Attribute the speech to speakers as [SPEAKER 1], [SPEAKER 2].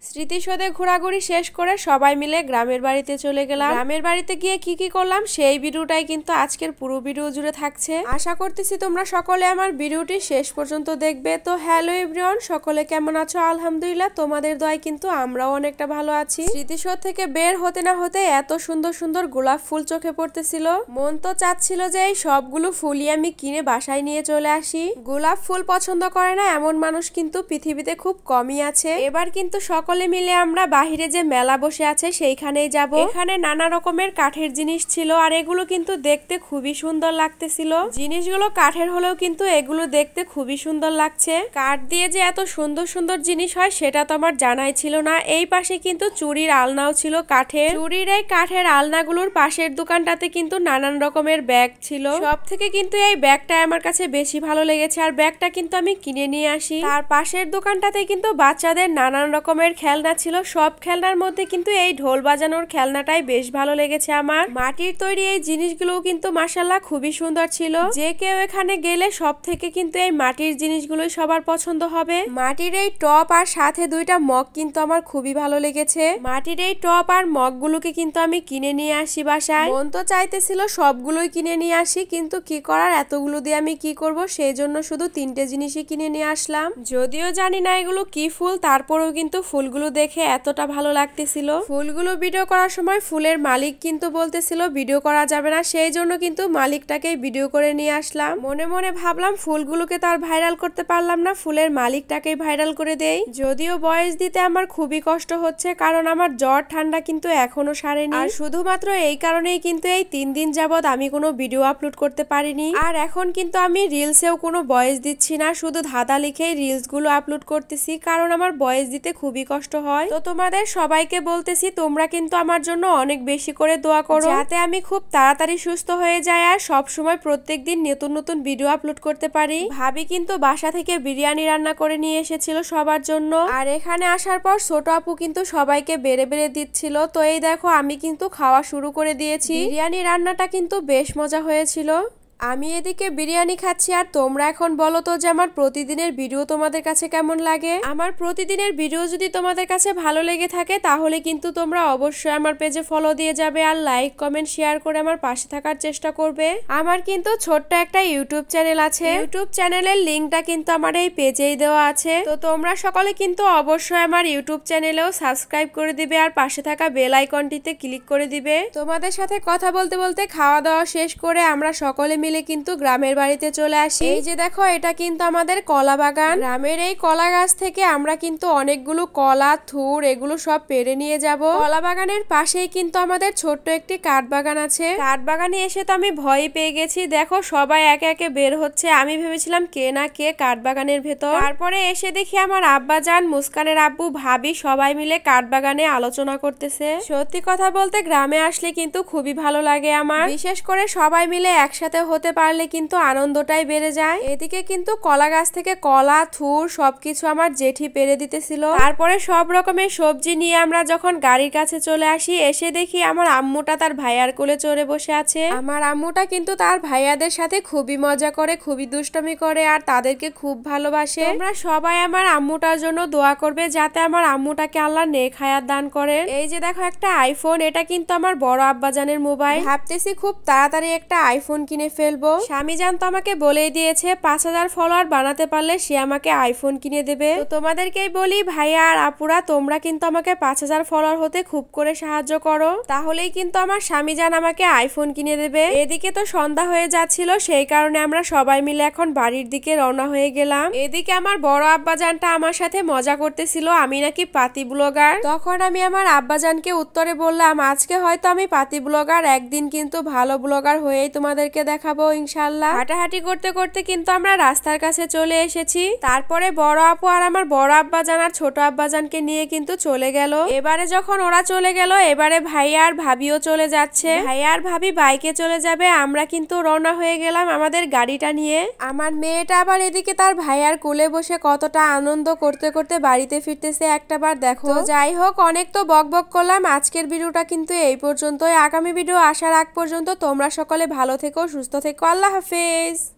[SPEAKER 1] স্মৃতিসৌধে ঘোরাঘুরি শেষ করে সবাই মিলে গ্রামের বাড়িতে চলে গেলাম। গ্রামের বাড়িতে গিয়ে কি কি করলাম সেই ভিডিওটাই কিন্তু আজকের পুরো ভিডিও জুড়ে থাকছে। আশা করতেছি তোমরা সকলে আমার ভিডিওটি শেষ পর্যন্ত দেখবে। তো হ্যালো এভরিওয়ান, সকলে কেমন আছো? আলহামদুলিল্লাহ, তোমাদের দয়ায় কিন্তু আমরাও অনেকটা ভালো আছি। স্মৃতিসৌধ থেকে বের হতে না হতে এত সুন্দর সুন্দর গোলাপ ফুল চোখে পড়তেছিল। মন তো চাচ্ছিল যে এই সবগুলো ফুলই আমি কিনে বাসায় নিয়ে চলে আসি। গোলাপ ফুল পছন্দ করে না এমন মানুষ কিন্তু পৃথিবীতে খুব কমই আছে। এবার কিন্তু সকলে মিলে আমরা বাহিরে যে মেলা বসে আছে সেইখানেই যাব। এখানে নানা রকমের কাঠের জিনিস ছিল আর এগুলো কিন্তু দেখতে খুবই সুন্দর লাগতেছিল। জিনিসগুলো কাঠের হলেও কিন্তু এগুলো দেখতে খুবই সুন্দর লাগছে। কাঠ দিয়ে যে এত সুন্দর সুন্দর জিনিস হয় সেটা তো আমার জানাই ছিল না। এই পাশে কিন্তু চুড়ির আলনাও ছিল কাঠের। চুড়ির এই কাঠের আলনাগুলোর পাশের দোকানটাতে কিন্তু নানান রকমের ব্যাগ ছিল। সব থেকে কিন্তু এই ব্যাগটা আমার কাছে বেশি ভালো লেগেছে আর ব্যাগটা কিন্তু আমি কিনে নিয়ে আসি। তার পাশের দোকানটাতে কিন্তু বাচ্চাদের নানান রকমের খেলনা ছিল। সব খেলনার মধ্যে কিন্তু এই ঢোল বাজানোর খেলনাটাই বেশ ভালো লেগেছে আমার। মাটির তৈরি এই জিনিসগুলোও কিন্তু মাশাআল্লাহ খুবই সুন্দর ছিল। যে কেউ এখানে গেলে সব থেকে কিন্তু এই মাটির জিনিসগুলোই সবার পছন্দ হবে। মাটির এই টপ আর সাথে দুইটা মগ কিন্তু আমার খুবই ভালো লেগেছে। মাটির এই টপ আর মগগুলোকে কিন্তু আমি কিনে নিয়ে আসি বাসায়। মন তো চাইতেছিল সবগুলোই কিনে নিয়ে আসি, কিন্তু কি করার, এতগুলো দিয়ে আমি কি করব, সেই জন্য শুধু 3টে জিনিসই কিনে নিয়ে আসলাম। যদিও জানি না এগুলো কি ফুল, তারপরেও কিন্তু ফুলগুলো দেখে এতটা ভালো লাগতেছিল। ফুলগুলো ভিডিও করার সময় ফুলের মালিক কিন্তু বলতেছিল ভিডিও করা যাবে না, সেই জন্য কিন্তু মালিকটাকে ভিডিও করে নিয়ে আসলাম। মনে মনে ভাবলাম ফুলগুলোকে তো আর ভাইরাল করতে পারলাম না, ফুলের মালিকটাকেই ভাইরাল করে দেই। যদিও ভয়েস দিতে আমার খুবই কষ্ট হচ্ছে, কারণ আমার জ্বর ঠান্ডা কিন্তু এখনো সারেনি। আর শুধুমাত্র এই কারণেই কিন্তু এই 3 দিন যাবত আমি কোনো ভিডিও আপলোড করতে পারিনি। আর এখন কিন্তু আমি রিলসেও কোনো ভয়েস দিচ্ছি না, শুধু ধাঁধা লিখেই রিলস গুলো আপলোড করতেছি, কারণ আমার ভয়েস দিতে খুবই কষ্ট হয়। তো তোমাদের সবাইকে বলতেছি তোমরা কিন্তু আমার জন্য অনেক বেশি করে দোয়া করো, যাতে আমি খুব তাড়াতাড়ি সুস্থ হয়ে যাই আর সব সময় প্রত্যেকদিন নতুন নতুন ভিডিও আপলোড করতে পারি। ভাবি কিন্তু বাসা থেকে বিরিয়ানি রান্না করে নিয়ে এসেছিল সবার জন্য। আর এখানে আসার পর ছোট আপু কিন্তু সবাইকে বেড়ে বেড়ে দিচ্ছিল। তো এই দেখো আমি কিন্তু খাওয়া শুরু করে দিয়েছি। বিরিয়ানি রান্নাটা কিন্তু বেশ মজা হয়েছিল। আমি এদিকে বিরিয়ানি খাচ্ছি আর তোমরা এখন বলো তো যে আমার প্রতিদিনের ভিডিও তোমাদের কাছে কেমন লাগে। আমার প্রতিদিনের ভিডিও যদি তোমাদের কাছে ভালো লেগে থাকে তাহলে কিন্তু তোমরা অবশ্যই আমার পেজে ফলো দিয়ে যাবে আর লাইক কমেন্ট শেয়ার করে আমার পাশে থাকার চেষ্টা করবে। আমার কিন্তু ছোট্ট একটা ইউটিউব চ্যানেল আছে, ইউটিউব চ্যানেলের লিঙ্কটা কিন্তু আমার এই পেজেই দেওয়া আছে। তো তোমরা সকলে কিন্তু অবশ্যই আমার ইউটিউব চ্যানেলেও সাবস্ক্রাইব করে দিবে আর পাশে থাকা বেল আইকনটিতে ক্লিক করে দিবে। তোমাদের সাথে কথা বলতে বলতে খাওয়া দাওয়া শেষ করে আমরা সকলে মিলে কিন্তু গ্রামের বাড়িতে চলে আসি। এই যে দেখো এটা কিন্তু আমাদের কলা বাগান। গ্রামের এই কলা গাছ থেকে আমরা কিন্তু অনেকগুলো কলা, থুর এগুলো সব পেরে নিয়ে যাব। কলা বাগানের পাশেই কিন্তু আমাদের ছোট্ট একটি কাঠ বাগান আছে। কাঠ বাগানে এসে তো আমি ভয় পেয়ে গেছি। দেখো সবাই একে একে বের হচ্ছে, আমি ভেবেছিলাম কে না কে কাঠ বাগানের ভেতর। তারপরে এসে দেখি আমার আব্বা জান, মুস্কানের আব্বু, ভাবি সবাই মিলে কাঠ বাগানে আলোচনা করতেছে। সত্যি কথা বলতে গ্রামে আসলে কিন্তু খুবই ভালো লাগে আমার, বিশেষ করে সবাই মিলে একসাথে হতে পারলে কিন্তু আনন্দটাই বেড়ে যায়। এদিকে কিন্তু কলা গাছ থেকে কলা, থুর সবকিছু আমার জেঠি পেরে দিতেছিল। তারপরে সব রকমের সবজি নিয়ে আমরা যখন গাড়ির কাছে চলে আসি, এসে দেখি আমার আম্মুটা তার ভাইয়ার কোলে চড়ে বসে আছে। আমার আম্মুটা কিন্তু তার ভাইয়াদের সাথে খুবই মজা করে, খুবই দুষ্টমি করে আর তাদেরকে খুব ভালোবাসে। তোমরা সবাই আমার আম্মুটার জন্য দোয়া করবে যাতে আমার আম্মুটাকে আল্লাহ নেক হায়াত দান করেন। এই যে দেখো একটা আইফোন, এটা কিন্তু আমার বড় আব্বাজানের মোবাইল। ভাবতেছি খুব তাড়াতাড়ি একটা আইফোন কিনে ফেলবো। স্বামীজান তো আমাকে বলেই দিয়েছে 5000 ফলোয়ার বানাতে পারলে সে আমাকে আইফোন কিনে দেবে। তো তোমাদেরকেই বলি ভাইয়া আর আপুরা, তোমরা কিন্তু আমাকে 5000 ফলোয়ার হতে খুব করে সাহায্য করো, তাহলেই কিন্তু আমার স্বামীজান আমাকে আইফোন কিনে দেবে। এদিকে তো সন্ধ্যা হয়ে যাচ্ছিল, সেই কারণে আমরা সবাই মিলে এখন বাড়ির দিকে রওনা হয়ে গেলাম। এদিকে আমার বড় আব্বাজানটা আমার সাথে মজা করতেছিল আমি নাকি পাতি ব্লগার। তখন আমি আমার আব্বাজানকে উত্তরে বললাম আজকে হয়তো আমি পাতি ব্লগার, একদিন কিন্তু ভালো ব্লগার হয়েই তোমাদেরকে দেখাবো ইনশাআল্লাহ। হাঁটাহাঁটি করতে করতে কিন্তু আমরা রাস্তার কাছে চলে এসেছি। তারপরে বড় আপু আর আমার বড় আব্বাজান আর ছোট আব্বাজানকে নিয়ে কিন্তু চলে গেল। এবারে যখন ওরা চলে গেল, এবারে ভাইয়া আর ভাবিও চলে যাচ্ছে। ভাইয়া আর ভাবি বাইকে চলে যাবে, আমরা কিন্তু রওনা হয়ে গেলাম আমাদের গাড়িটা নিয়ে। আমার মেয়েটা আবার এদিকে তার ভাইয়ার কোলে বসে কতটা আনন্দ করতে করতে বাড়িতে ফিরতেছে একটাবার দেখো। যাই হোক, অনেক তো বক বক করলাম, আজকের ভিডিওটা কিন্তু এই পর্যন্তই। আগামী ভিডিও আসার আগ পর্যন্ত তোমরা সকলে ভালো থেকো, সুস্থ থেকো। আল্লাহ হাফেজ।